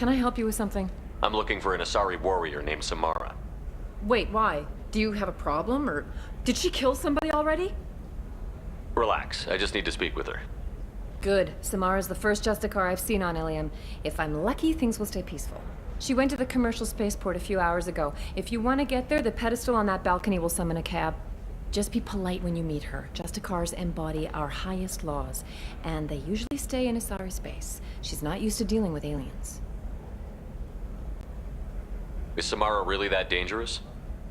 Can I help you with something? I'm looking for an Asari warrior named Samara. Wait, why? Do you have a problem, or did she kill somebody already? Relax, I just need to speak with her. Good. Samara's the first Justicar I've seen on Ilium. If I'm lucky, things will stay peaceful. She went to the commercial spaceport a few hours ago. If you want to get there, the pedestal on that balcony will summon a cab. Just be polite when you meet her. Justicars embody our highest laws, and they usually stay in Asari space. She's not used to dealing with aliens. Is Samara really that dangerous?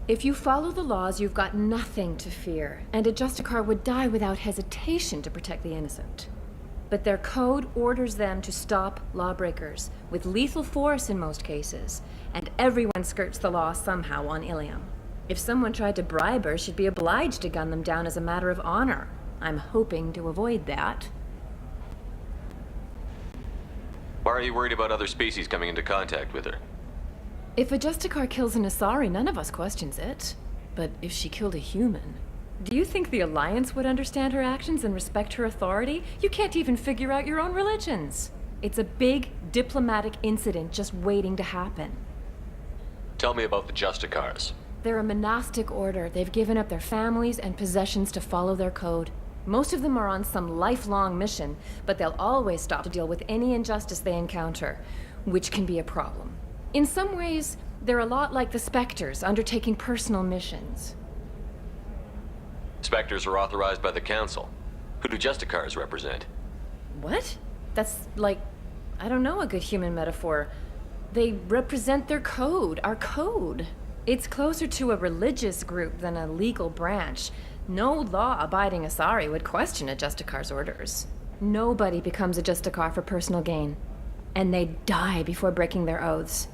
If you follow the laws, you've got nothing to fear, and a Justicar would die without hesitation to protect the innocent. But their code orders them to stop lawbreakers, with lethal force in most cases, and everyone skirts the law somehow on Ilium. If someone tried to bribe her, she'd be obliged to gun them down as a matter of honor. I'm hoping to avoid that. Why are you worried about other species coming into contact with her? If a Justicar kills an Asari, none of us questions it. But if she killed a human... Do you think the Alliance would understand her actions and respect her authority? You can't even figure out your own religions. It's a big diplomatic incident just waiting to happen. Tell me about the Justicars. They're a monastic order. They've given up their families and possessions to follow their code. Most of them are on some lifelong mission, but they'll always stop to deal with any injustice they encounter, which can be a problem. In some ways, they're a lot like the Spectres, undertaking personal missions. Spectres are authorized by the Council. Who do Justicars represent? What? That's like, I don't know, a good human metaphor. They represent their code, our code. It's closer to a religious group than a legal branch. No law-abiding Asari would question a Justicar's orders. Nobody becomes a Justicar for personal gain. And they die before breaking their oaths.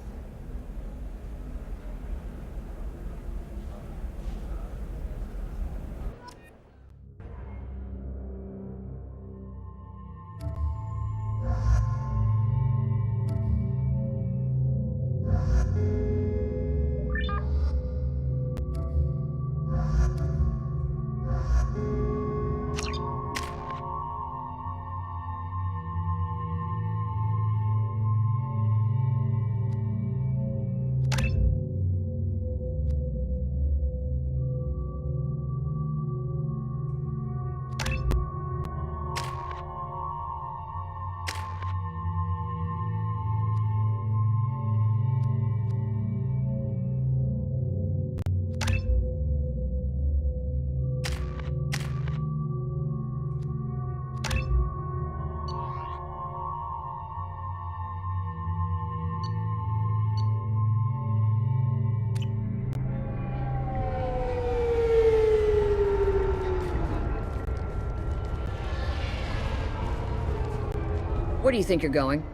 Where do you think you're going?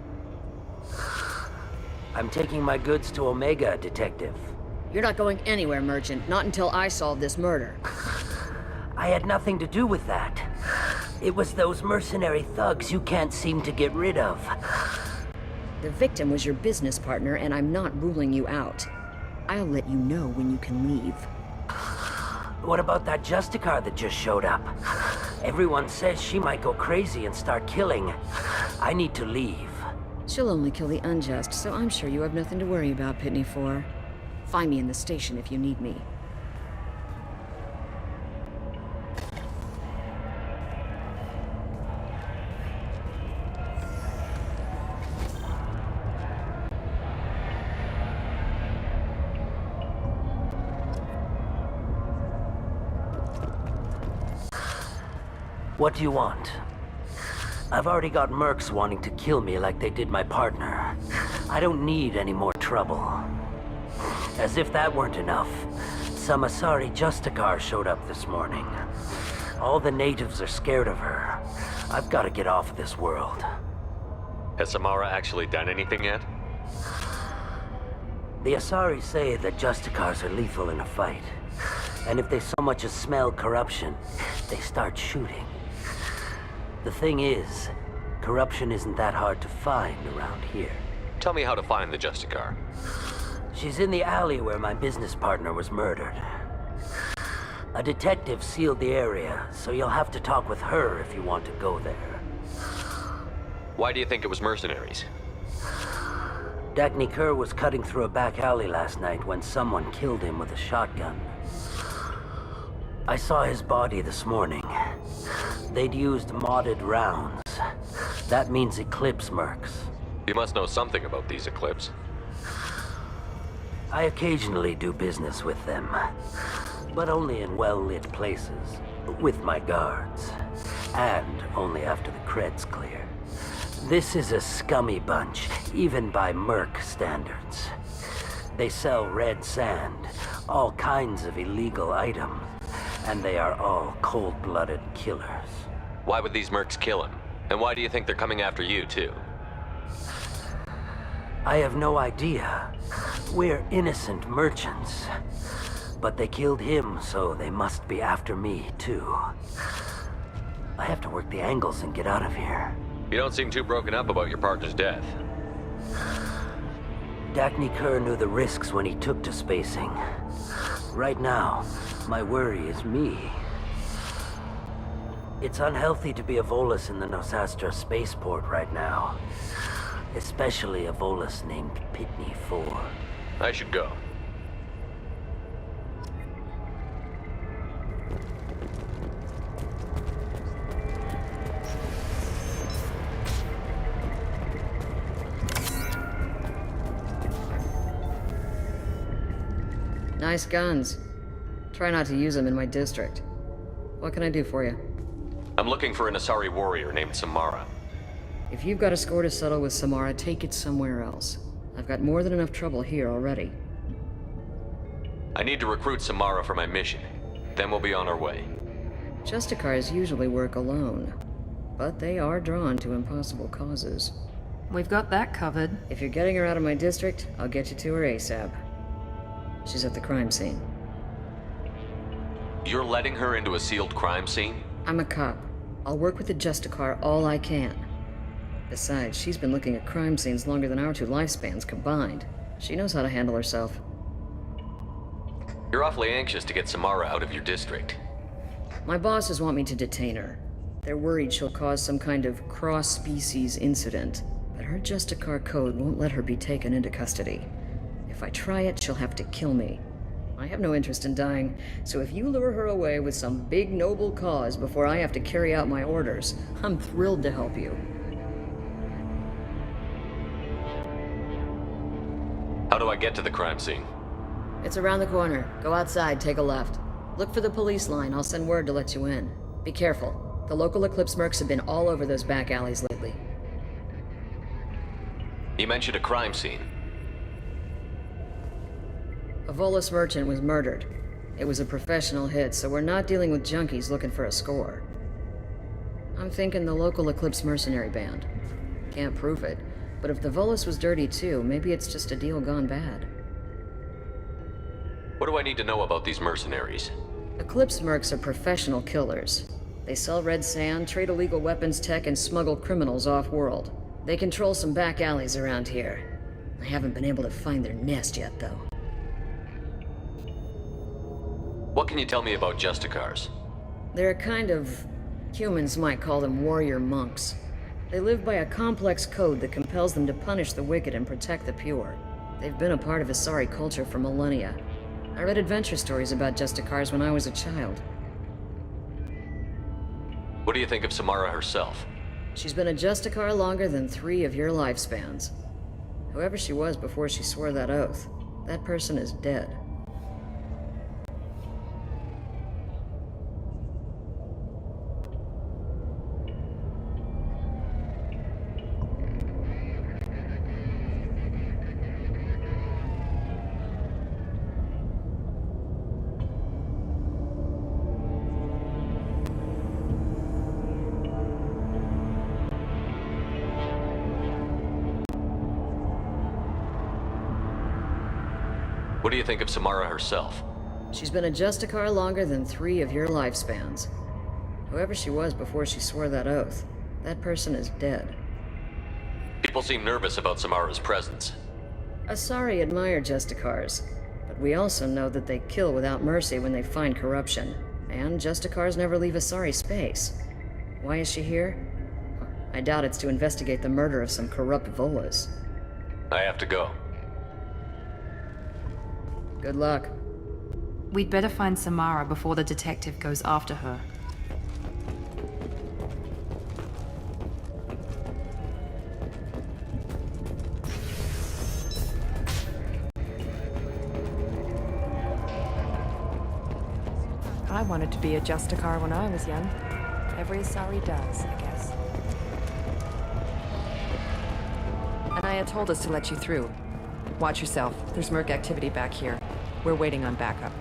I'm taking my goods to Omega, Detective. You're not going anywhere, Merchant. Not until I solve this murder. I had nothing to do with that. It was those mercenary thugs you can't seem to get rid of. The victim was your business partner, and I'm not ruling you out. I'll let you know when you can leave. What about that Justicar that just showed up? Everyone says she might go crazy and start killing. I need to leave. She'll only kill the unjust, so I'm sure you have nothing to worry about, Pitney 4. Find me in the station if you need me. What do you want? I've already got mercs wanting to kill me like they did my partner. I don't need any more trouble. As if that weren't enough, some Asari Justicar showed up this morning. All the natives are scared of her. I've got to get off of this world. Has Samara actually done anything yet? The Asari say that Justicars are lethal in a fight. And if they so much as smell corruption, they start shooting. The thing is, corruption isn't that hard to find around here. Tell me how to find the Justicar. She's in the alley where my business partner was murdered. A detective sealed the area, so you'll have to talk with her if you want to go there. Why do you think it was mercenaries? Dagny Kerr was cutting through a back alley last night when someone killed him with a shotgun. I saw his body this morning. They'd used modded rounds. That means Eclipse mercs. You must know something about these Eclipse. I occasionally do business with them, but only in well-lit places, with my guards, and only after the cred's clear. This is a scummy bunch, even by merc standards. They sell red sand, all kinds of illegal items, and they are all cold-blooded killers. Why would these mercs kill him? And why do you think they're coming after you, too? I have no idea. We're innocent merchants. But they killed him, so they must be after me, too. I have to work the angles and get out of here. You don't seem too broken up about your partner's death. Dagny Kerr knew the risks when he took to spacing. Right now, my worry is me. It's unhealthy to be a Volus in the Nosastra spaceport right now. Especially a Volus named Pitney 4. I should go. Nice guns. Try not to use them in my district. What can I do for you? I'm looking for an Asari warrior named Samara. If you've got a score to settle with Samara, take it somewhere else. I've got more than enough trouble here already. I need to recruit Samara for my mission. Then we'll be on our way. Justicars usually work alone, but they are drawn to impossible causes. We've got that covered. If you're getting her out of my district, I'll get you to her ASAP. She's at the crime scene. You're letting her into a sealed crime scene? I'm a cop. I'll work with the Justicar all I can. Besides, she's been looking at crime scenes longer than our two lifespans combined. She knows how to handle herself. You're awfully anxious to get Samara out of your district. My bosses want me to detain her. They're worried she'll cause some kind of cross-species incident, but her Justicar code won't let her be taken into custody. If I try it, she'll have to kill me. I have no interest in dying, so if you lure her away with some big noble cause before I have to carry out my orders, I'm thrilled to help you. How do I get to the crime scene? It's around the corner. Go outside, take a left. Look for the police line. I'll send word to let you in. Be careful. The local Eclipse mercs have been all over those back alleys lately. You mentioned a crime scene. A Volus merchant was murdered. It was a professional hit, so we're not dealing with junkies looking for a score. I'm thinking the local Eclipse mercenary band. Can't prove it, but if the Volus was dirty too, maybe it's just a deal gone bad. What do I need to know about these mercenaries? Eclipse mercs are professional killers. They sell red sand, trade illegal weapons tech, and smuggle criminals off-world. They control some back alleys around here. I haven't been able to find their nest yet, though. What can you tell me about Justicars? They're a kind of... humans might call them warrior monks. They live by a complex code that compels them to punish the wicked and protect the pure. They've been a part of Asari culture for millennia. I read adventure stories about Justicars when I was a child. What do you think of Samara herself? She's been a Justicar longer than 3 of your lifespans. Whoever she was before she swore that oath, that person is dead. What do you think of Samara herself? She's been a Justicar longer than 3 of your lifespans. Whoever she was before she swore that oath, that person is dead. People seem nervous about Samara's presence. Asari admire Justicars, but we also know that they kill without mercy when they find corruption, and Justicars never leave Asari space. Why is she here? I doubt it's to investigate the murder of some corrupt Volus. I have to go. Good luck. We'd better find Samara before the detective goes after her. I wanted to be a Justicar when I was young. Every Asari does, I guess. Anaya told us to let you through. Watch yourself. There's Merc activity back here. We're waiting on backup.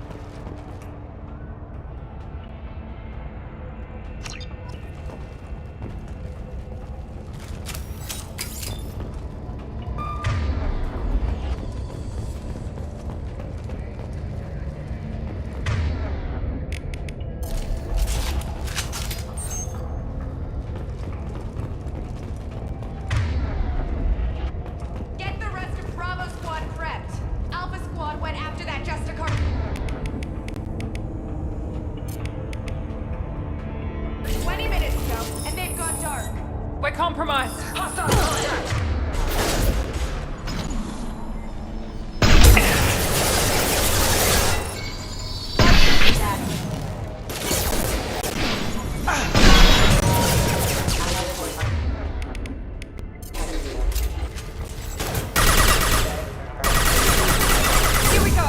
Get the rest of Bravo Squad prepped. Alpha Squad went after that Justicar. 20 minutes ago, and they've gone dark. We're compromised! Hostile contact! Here we go!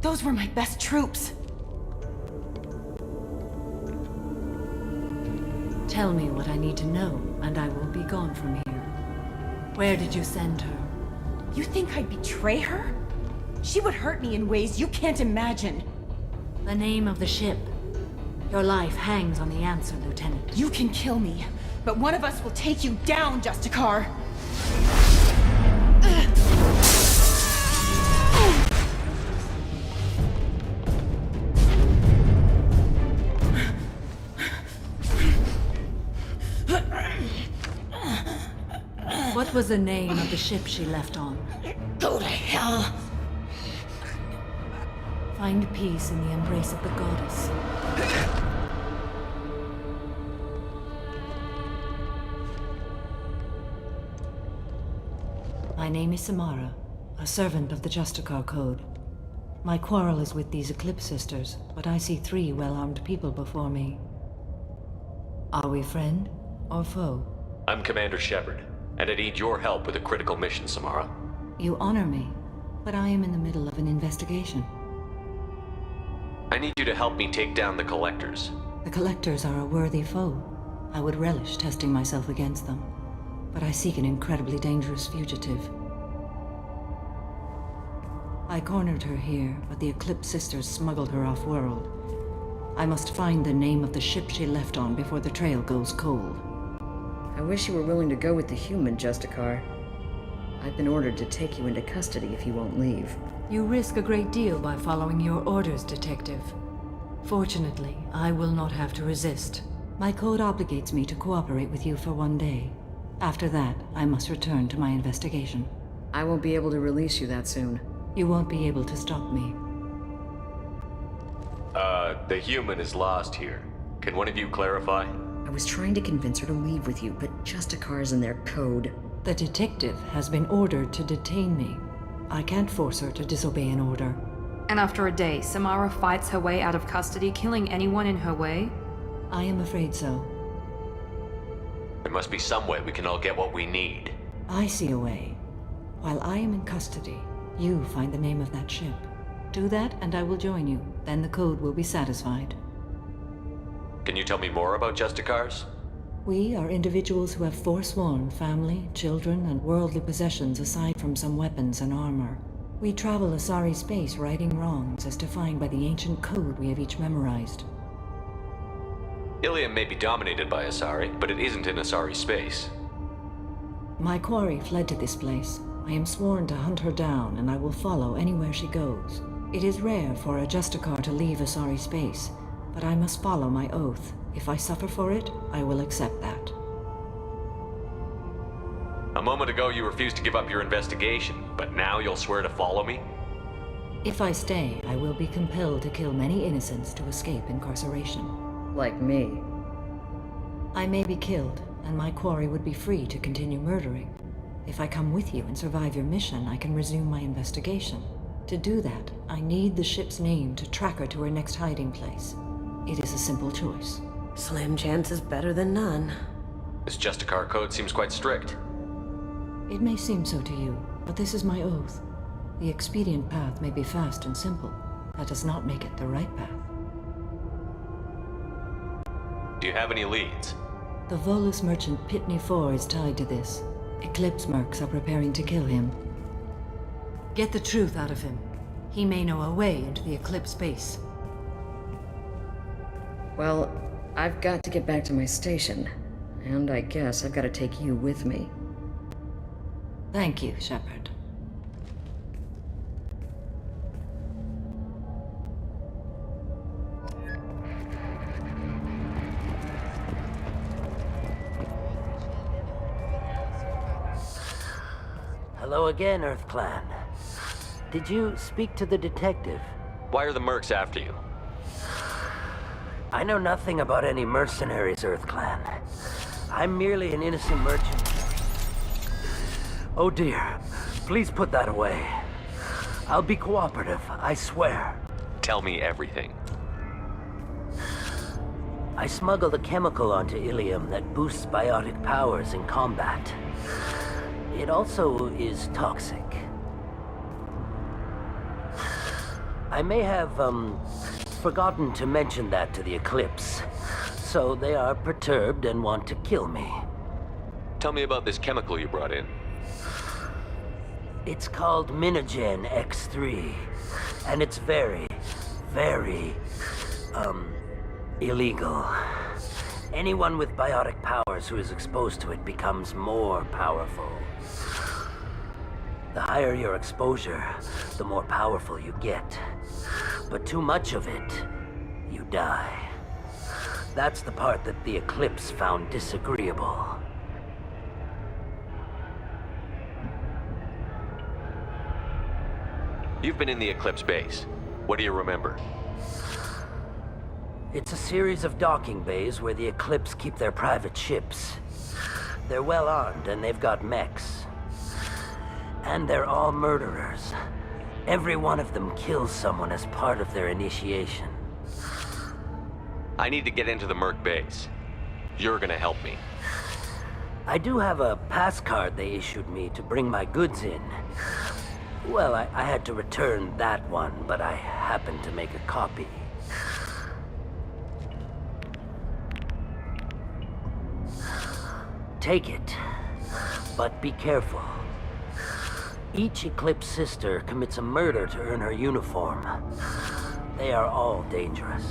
Those were my best troops. Tell me what I need to know, and I will be gone from here. Where did you send her? You think I'd betray her? She would hurt me in ways you can't imagine. The name of the ship. Your life hangs on the answer, Lieutenant. You can kill me, but one of us will take you down, Justicar. What was the name of the ship she left on? Go to hell. Find peace in the embrace of the goddess. My name is Samara, a servant of the Justicar Code. My quarrel is with these Eclipse Sisters, but I see 3 well-armed people before me. Are we friend or foe? I'm Commander Shepard, and I need your help with a critical mission, Samara. You honor me, but I am in the middle of an investigation. I need you to help me take down the Collectors. The Collectors are a worthy foe. I would relish testing myself against them, but I seek an incredibly dangerous fugitive. I cornered her here, but the Eclipse Sisters smuggled her off-world. I must find the name of the ship she left on before the trail goes cold. I wish you were willing to go with the human, Justicar. I've been ordered to take you into custody if you won't leave. You risk a great deal by following your orders, Detective. Fortunately, I will not have to resist. My code obligates me to cooperate with you for 1 day. After that, I must return to my investigation. I won't be able to release you that soon. You won't be able to stop me. The human is lost here. Can one of you clarify? I was trying to convince her to leave with you, but Justicars and their code. The detective has been ordered to detain me. I can't force her to disobey an order. And after a day, Samara fights her way out of custody, killing anyone in her way? I am afraid so. There must be some way we can all get what we need. I see a way. While I am in custody, you find the name of that ship. Do that and I will join you. Then the code will be satisfied. Can you tell me more about Justicars? We are individuals who have forsworn family, children, and worldly possessions aside from some weapons and armor. We travel Asari space righting wrongs as defined by the ancient code we have each memorized. Ilium may be dominated by Asari, but it isn't in Asari space. My quarry fled to this place. I am sworn to hunt her down, and I will follow anywhere she goes. It is rare for a Justicar to leave Asari space, but I must follow my oath. If I suffer for it, I will accept that. A moment ago you refused to give up your investigation, but now you'll swear to follow me? If I stay, I will be compelled to kill many innocents to escape incarceration. Like me. I may be killed, and my quarry would be free to continue murdering. If I come with you and survive your mission, I can resume my investigation. To do that, I need the ship's name to track her to her next hiding place. It is a simple choice. Slim chance is better than none. This Justicar code seems quite strict. It may seem so to you, but this is my oath. The expedient path may be fast and simple. That does not make it the right path. Do you have any leads? The Volus merchant Pitney 4 is tied to this. Eclipse mercs are preparing to kill him. Get the truth out of him. He may know a way into the Eclipse base. Well, I've got to get back to my station. And I guess I've got to take you with me. Thank you, Shepard. Hello again, Earth Clan. Did you speak to the detective? Why are the mercs after you? I know nothing about any mercenaries, Earth Clan. I'm merely an innocent merchant. Oh dear. Please put that away. I'll be cooperative, I swear. Tell me everything. I smuggled a chemical onto Ilium that boosts biotic powers in combat. It also is toxic. I may have, forgotten to mention that to the Eclipse. So they are perturbed and want to kill me. Tell me about this chemical you brought in. It's called Minogen X3. And it's very, very, illegal. Anyone with biotic powers who is exposed to it becomes more powerful. The higher your exposure, the more powerful you get. But too much of it, you die. That's the part that the Eclipse found disagreeable. You've been in the Eclipse base. What do you remember? It's a series of docking bays where the Eclipse keep their private ships. They're well armed and they've got mechs. And they're all murderers. Every one of them kills someone as part of their initiation. I need to get into the merc base. You're gonna help me. I do have a pass card they issued me to bring my goods in. Well, I had to return that one, but I happened to make a copy. Take it, but be careful. Each Eclipse sister commits a murder to earn her uniform. They are all dangerous.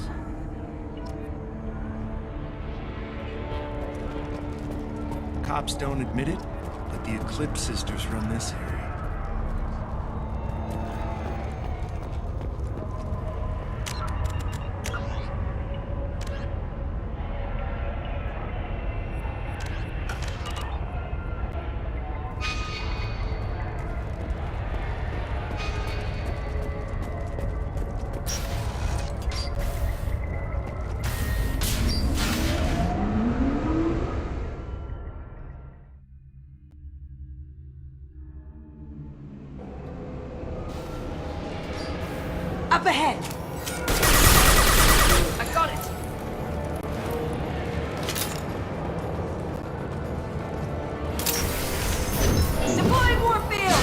Cops don't admit it, but the Eclipse sisters run this area. Up ahead! I got it! Deploying warfield!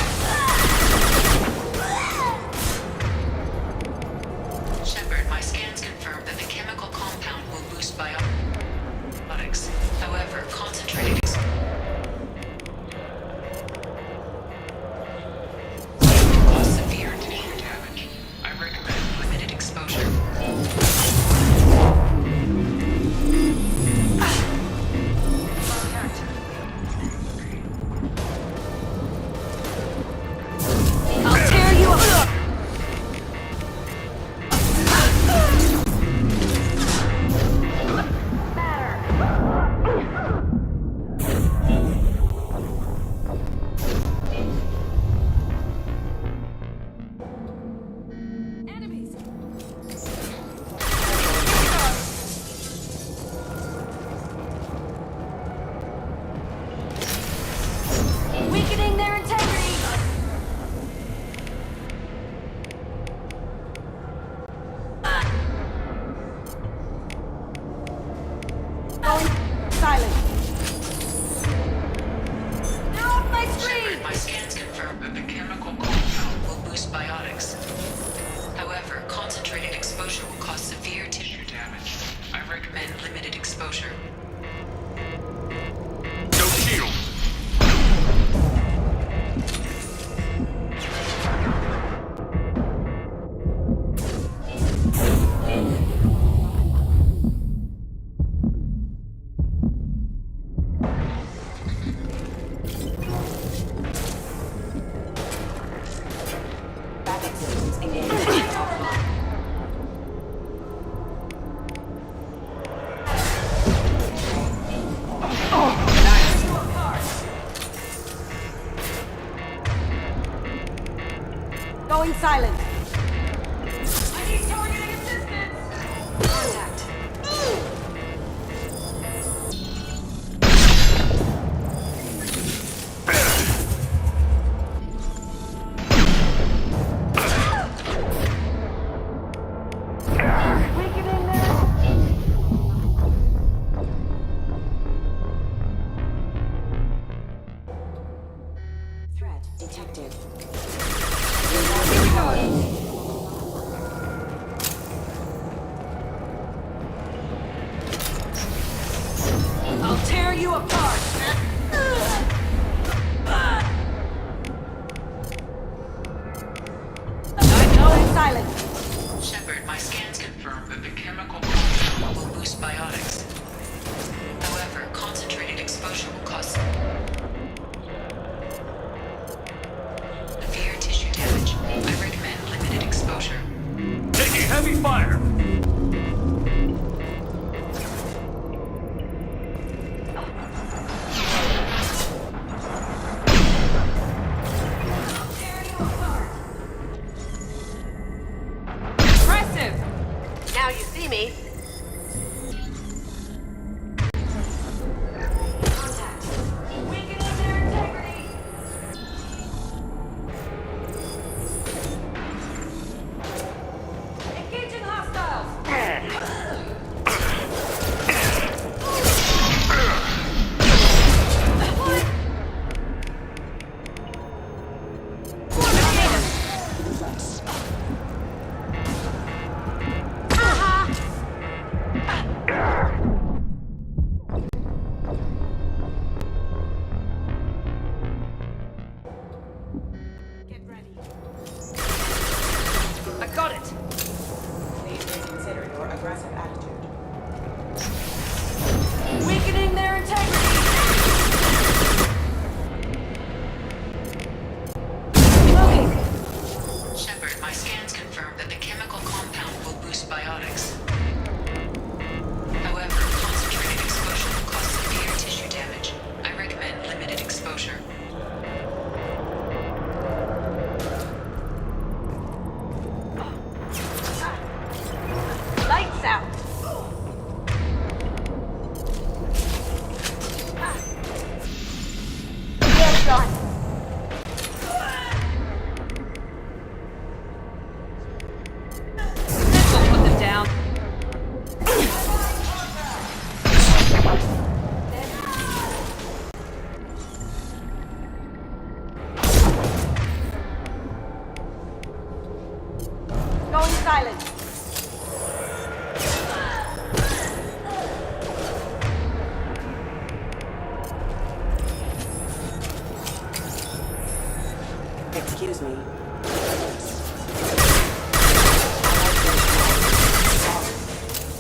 Shepard, my scans confirm that the chemical compound will boost biotics. However, concentrated cause severe tissue damage. I recommend limited exposure. scans confirm that the chemical compound will boost biotics. However, concentrated exposure will cause severe tissue damage. I recommend limited exposure. No shield! Going silent. I need targeting assistance! Contact. Threat detected. I'll tear you apart! I'm going silent. Shepard, my scans confirm that the chemical compound will boost biotics. However, concentrated exposure will cause severe tissue damage. I recommend limited exposure. Taking heavy fire! Impressive! Now you see me. Contact. Weakening their integrity! Engaging hostiles! Get ready. I got it! Please reconsider your aggressive attitude. Weakening their integrity! Shepard, my scans confirm that the chemical compound will boost biotics. However, concentrated exposure will cause severe tissue damage. I recommend limited exposure. Lights out. Well done. This'll put them down. Going silent. Excuse me.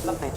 Okay.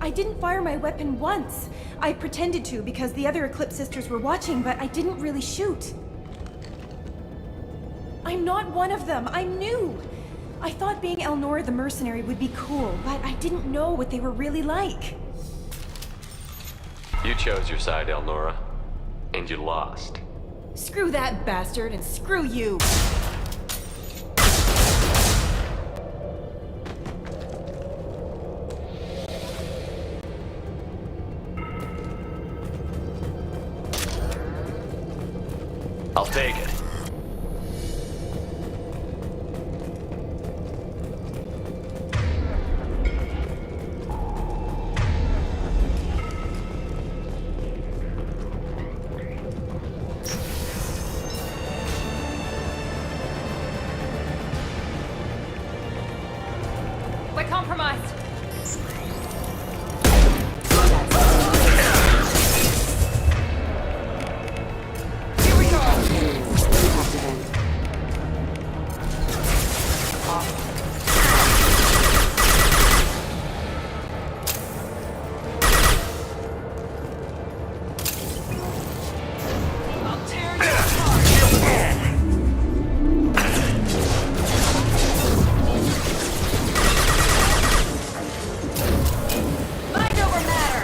I didn't fire my weapon once. I pretended to because the other Eclipse sisters were watching, but I didn't really shoot. I'm not one of them. I'm new. I thought being Elnora the mercenary would be cool, but I didn't know what they were really like. You chose your side, Elnora. And you lost. Screw that bastard, and screw you! I'll take it. We're compromised. Here we go. I'll tear you apart. Mind over matter.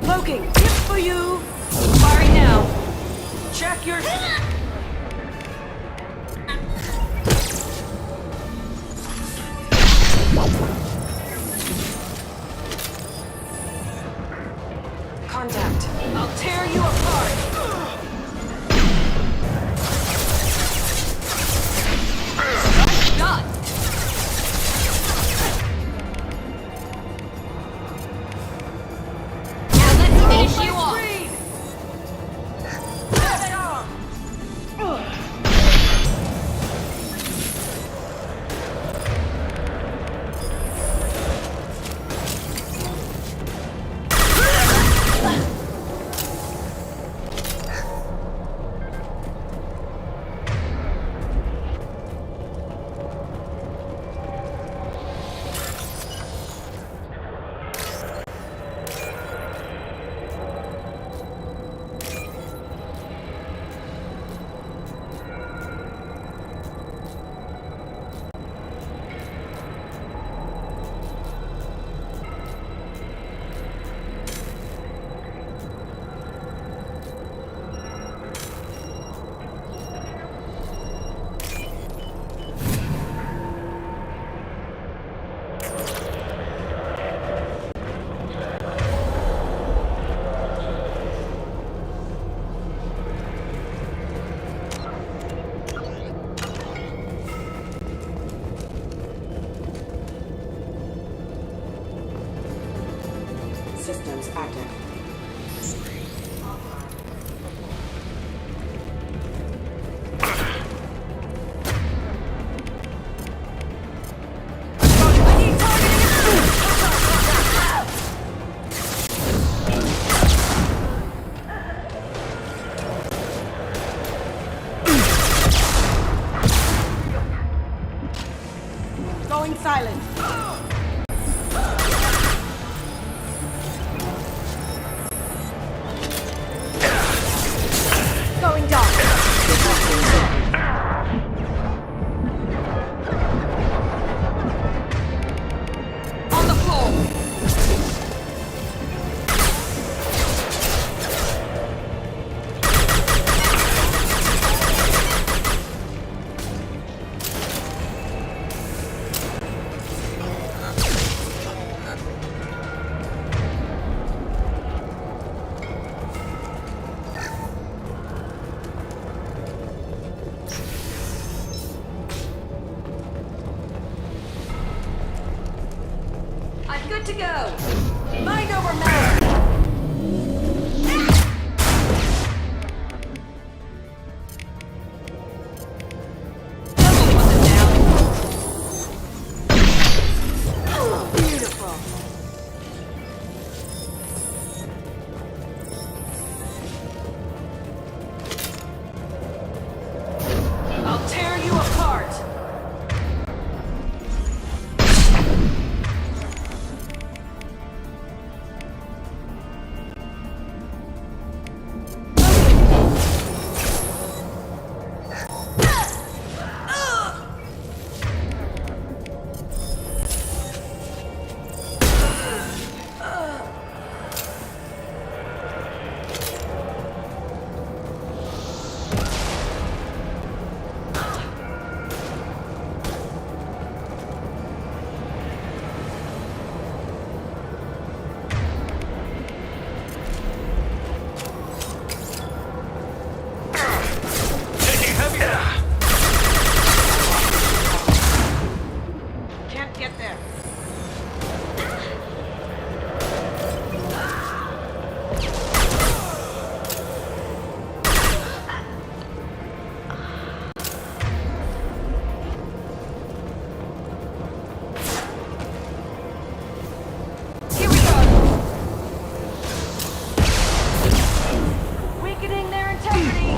Loking, tip for you! Firing now. Check your... Contact. I'll tear you apart. Done. Now let's finish you off. Systems active. Going silent. Going dark. On the floor. I'm good to go. Mind over matter. Nobody wants it now. Beautiful. get there. Here we go! Weakening their integrity!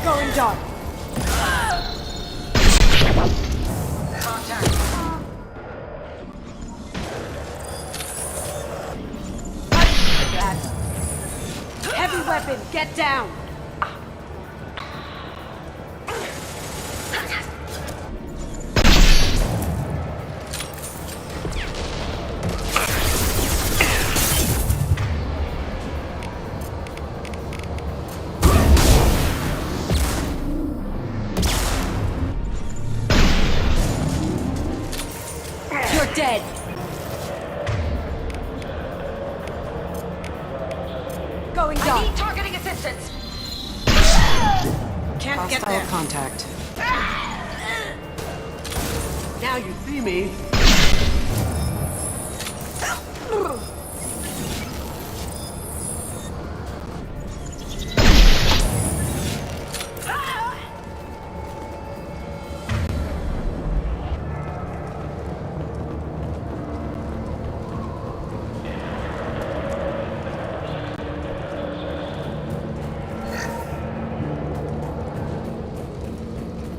Going dark. Heavy weapon, get down! You're dead! Going I dark. need targeting assistance. Can't get Hostile there. contact. Now you see me.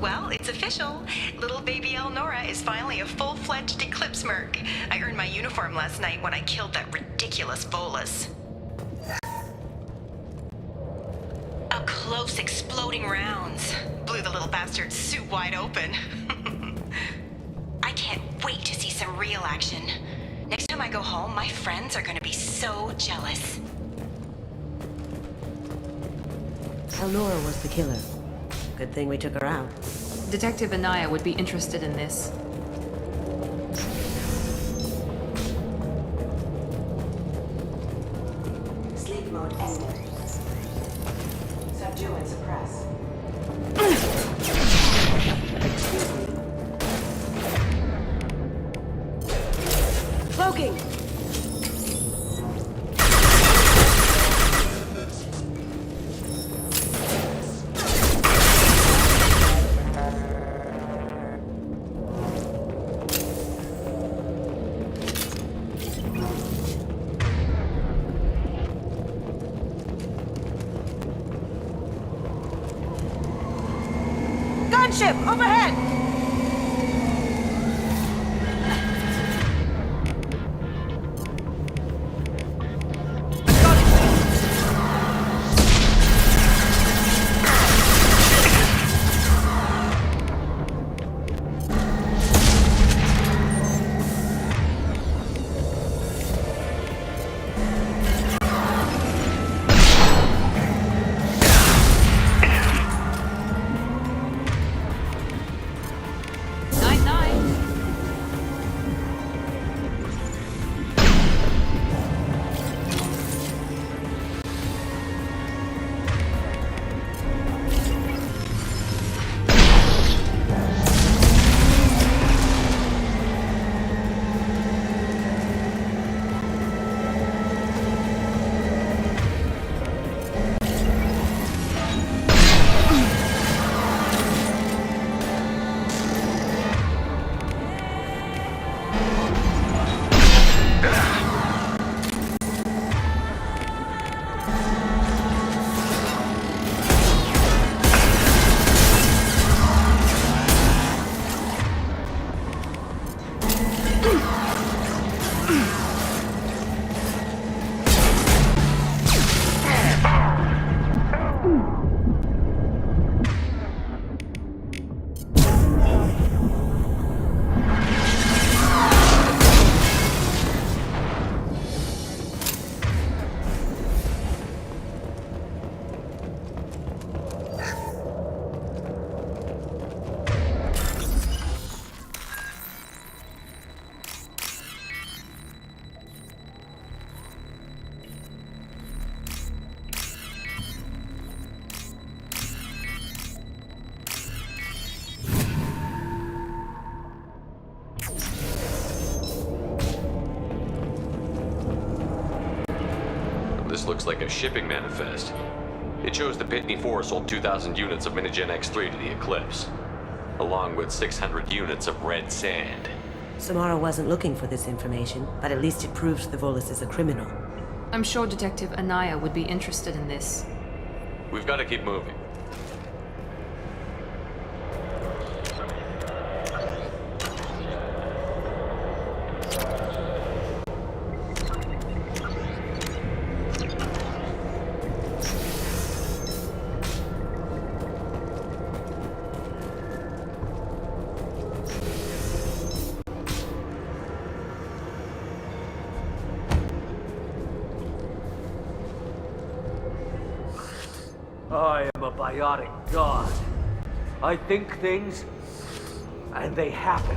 Well, it's official. Little baby Elnora is finally a full-fledged Eclipse Merc. I earned my uniform last night when I killed that ridiculous Volus. Up close, exploding rounds. Blew the little bastard's suit wide open. I can't wait to see some real action. Next time I go home, my friends are gonna be so jealous. Elnora was the killer. Good thing we took her out. Detective Anaya would be interested in this. Sleep mode ended. Subdue and suppress. Cloaking! Gunship overhead! This looks like a shipping manifest. It shows the Pitney 4 sold 2,000 units of Minigen X3 to the Eclipse, along with 600 units of red sand. Samara wasn't looking for this information, but at least it proves the Volus is a criminal. I'm sure Detective Anaya would be interested in this. We've got to keep moving. I am a biotic god. I think things, and they happen.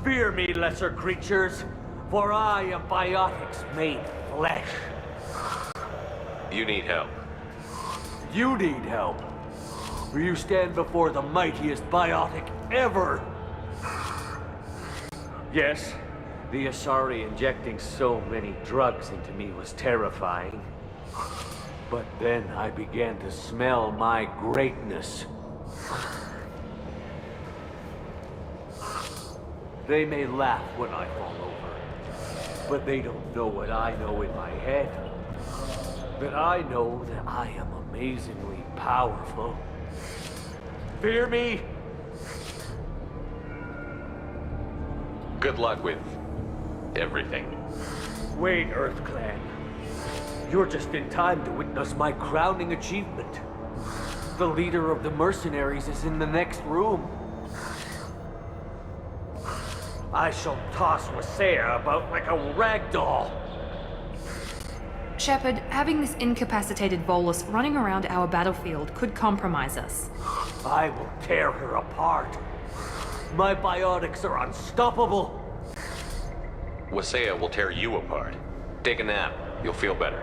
Fear me, lesser creatures, for I am biotics made flesh. You need help. You need help. For you stand before the mightiest biotic ever. Yes, the Asari injecting so many drugs into me was terrifying. But then I began to smell my greatness. They may laugh when I fall over, but they don't know what I know in my head. That I know that I am amazingly powerful. Fear me? Good luck with everything. Wait, Earth Clan. You're just in time to witness my crowning achievement. The leader of the mercenaries is in the next room. I shall toss Wasea about like a rag doll. Shepard, having this incapacitated Volus running around our battlefield could compromise us. I will tear her apart. My biotics are unstoppable. Wasea will tear you apart. Take a nap. You'll feel better.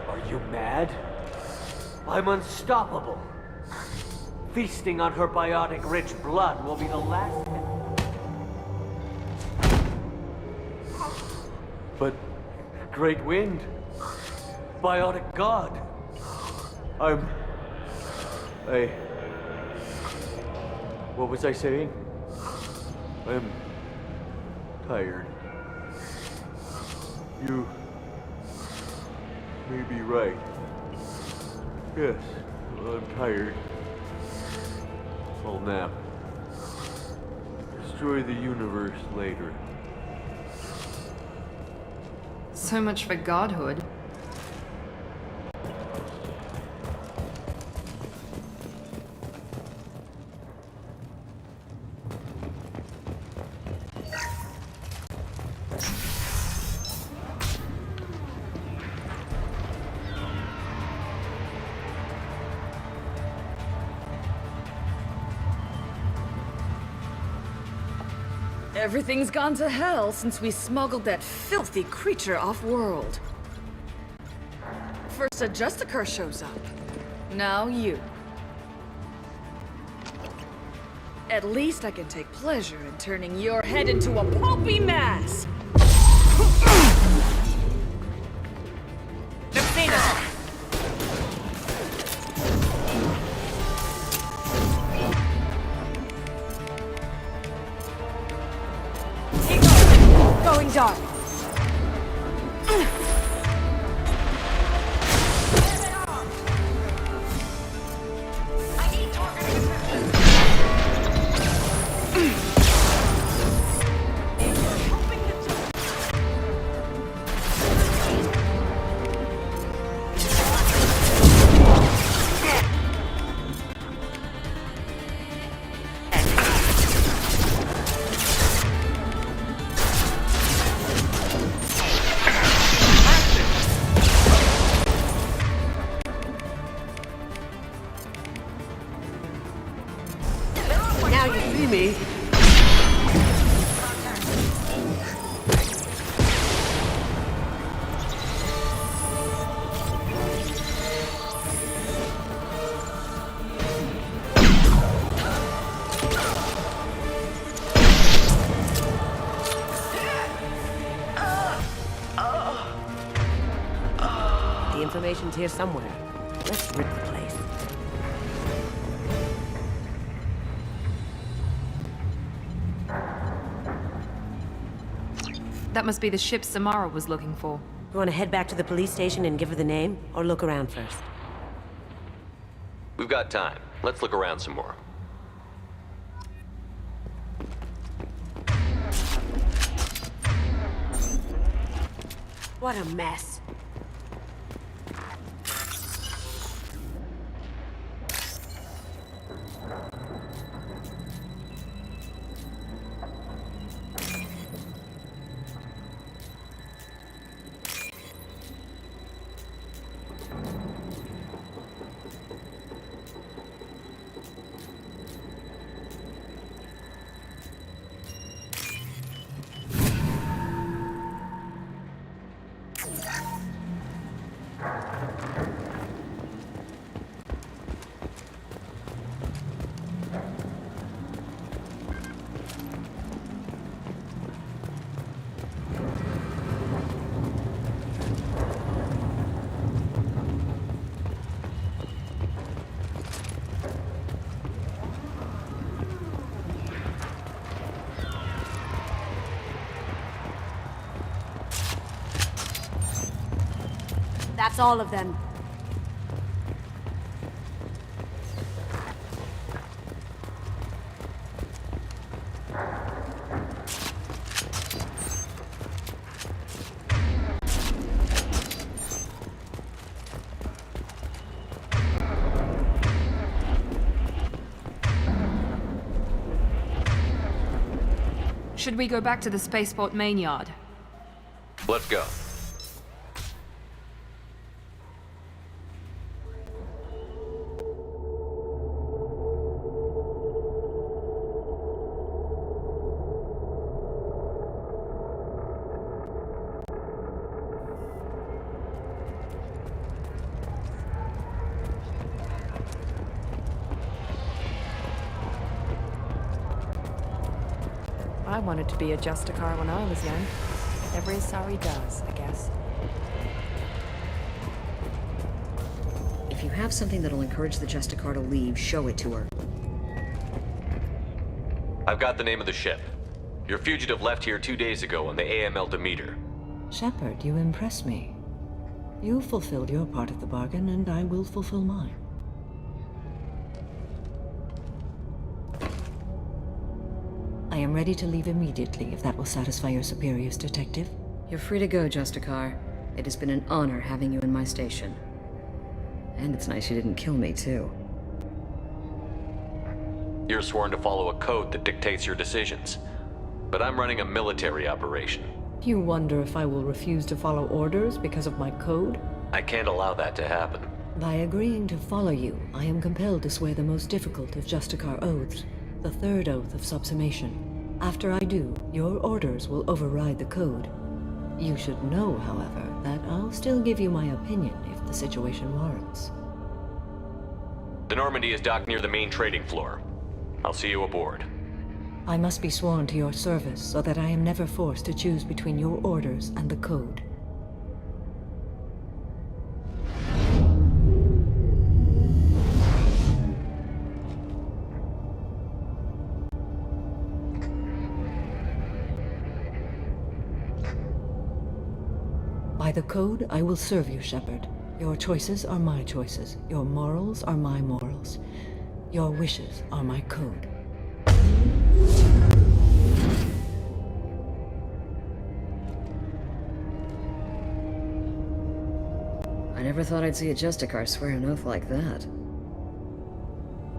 Are you mad? I'm unstoppable. Feasting on her biotic-rich blood will be the last... But... Great Wind... Biotic God... What was I saying? I'm... tired. You... may be right. Yes, well, I'm tired. I'll nap. Destroy the universe later. So much for godhood. Everything's gone to hell since we smuggled that filthy creature off-world. First a Justicar shows up. Now you. At least I can take pleasure in turning your head into a pulpy mass! Going dark. information's here somewhere. Let's rip the place. That must be the ship Samara was looking for. You want to head back to the police station and give her the name, or look around first? We've got time. Let's look around some more. What a mess. That's all of them. Should we go back to the spaceport main yard? Let's go. I wanted to be a Justicar when I was young. Every sorry does, I guess. If you have something that'll encourage the Justicar to leave, show it to her. I've got the name of the ship. Your fugitive left here 2 days ago on the AML Demeter. Shepard, you impress me. You fulfilled your part of the bargain, and I will fulfill mine. I am ready to leave immediately, if that will satisfy your superiors, Detective. You're free to go, Justicar. It has been an honor having you in my station. And it's nice you didn't kill me, too. You're sworn to follow a code that dictates your decisions. But I'm running a military operation. You wonder if I will refuse to follow orders because of my code? I can't allow that to happen. By agreeing to follow you, I am compelled to swear the most difficult of Justicar oaths, the third oath of subsumation. After I do, your orders will override the code. You should know, however, that I'll still give you my opinion if the situation warrants. The Normandy is docked near the main trading floor. I'll see you aboard. I must be sworn to your service so that I am never forced to choose between your orders and the code. By the code, I will serve you, Shepard. Your choices are my choices. Your morals are my morals. Your wishes are my code. I never thought I'd see a Justicar swear an oath like that.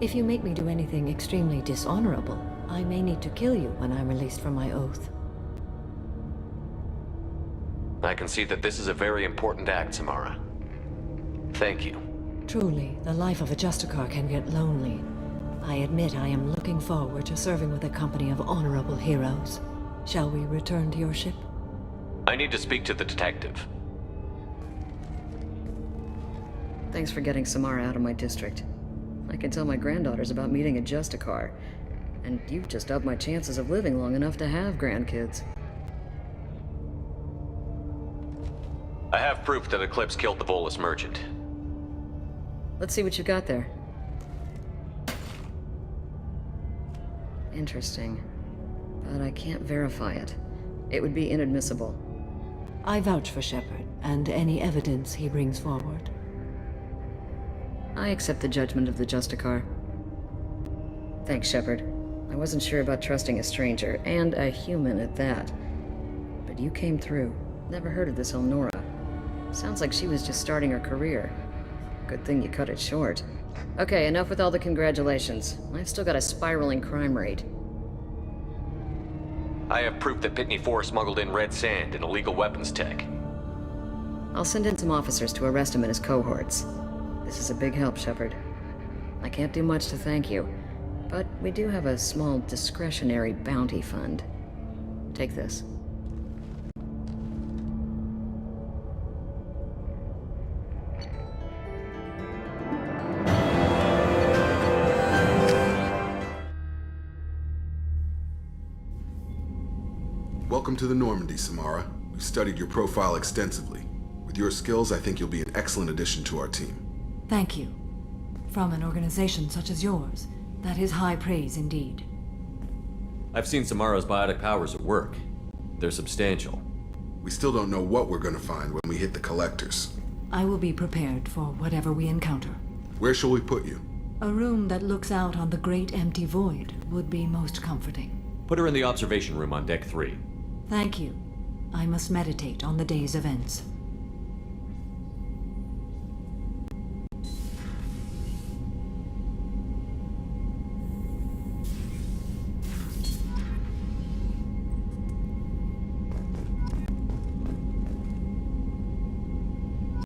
If you make me do anything extremely dishonorable, I may need to kill you when I'm released from my oath. I can see that this is a very important act, Samara. Thank you. Truly, the life of a Justicar can get lonely. I admit I am looking forward to serving with a company of honorable heroes. Shall we return to your ship? I need to speak to the detective. Thanks for getting Samara out of my district. I can tell my granddaughters about meeting a Justicar, and you've just upped my chances of living long enough to have grandkids. I have proof that Eclipse killed the Volus merchant. Let's see what you got there. Interesting. But I can't verify it. It would be inadmissible. I vouch for Shepard, and any evidence he brings forward. I accept the judgment of the Justicar. Thanks, Shepard. I wasn't sure about trusting a stranger, and a human at that. But you came through. Never heard of this Elnora. Sounds like she was just starting her career. Good thing you cut it short. Okay, enough with all the congratulations. I've still got a spiraling crime rate. I have proof that Pitney 4 smuggled in red sand and illegal weapons tech. I'll send in some officers to arrest him and his cohorts. This is a big help, Shepard. I can't do much to thank you, but we do have a small discretionary bounty fund. Take this. Welcome to the Normandy, Samara. We've studied your profile extensively. With your skills, I think you'll be an excellent addition to our team. Thank you. From an organization such as yours, that is high praise indeed. I've seen Samara's biotic powers at work. They're substantial. We still don't know what we're gonna find when we hit the collectors. I will be prepared for whatever we encounter. Where shall we put you? A room that looks out on the great empty void would be most comforting. Put her in the observation room on Deck 3. Thank you. I must meditate on the day's events.